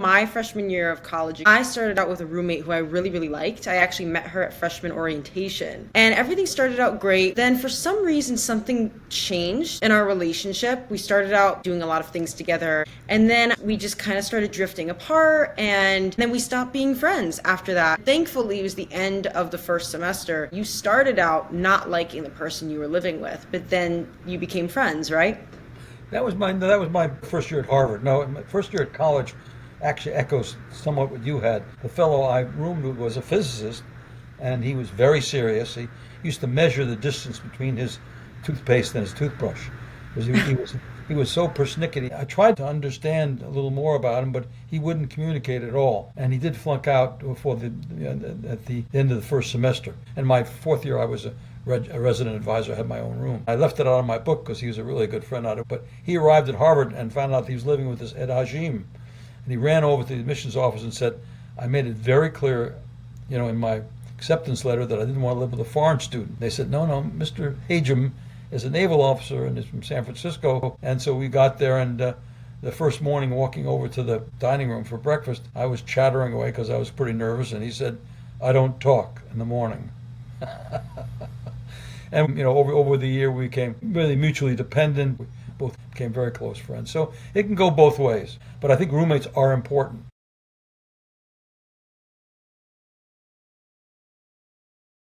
My freshman year of college, I started out with a roommate who I really, really liked. I actually met her at freshman orientation, and everything started out great. Then, for some reason, something changed in our relationship. We started out doing a lot of things together, and then we just kind of started drifting apart, and then we stopped being friends after that. Thankfully, it was the end of the first semester. You started out not liking the person you were living with, but then you became friends, right? That was my first year at Harvard. No, my first year at college actually echoes somewhat what you had. The fellow I roomed with was a physicist, and he was very serious. He used to measure the distance between his toothpaste and his toothbrush. Because he was so persnickety. I tried to understand a little more about him, but he wouldn't communicate at all. And he did flunk out at the end of the first semester. And my fourth year, I was a resident advisor. I had my own room. I left it out of my book because he was a really good friend out of it. But he arrived at Harvard and found out that he was living with this Ed Hajim. And he ran over to the admissions office and said, I made it very clear, in my acceptance letter that I didn't want to live with a foreign student. They said, no, Mr. Hajim is a naval officer and is from San Francisco. And so we got there, and the first morning walking over to the dining room for breakfast, I was chattering away because I was pretty nervous. And he said, I don't talk in the morning. And over the year we became really mutually dependent. We both became very close friends. So it can go both ways. But I think roommates are important.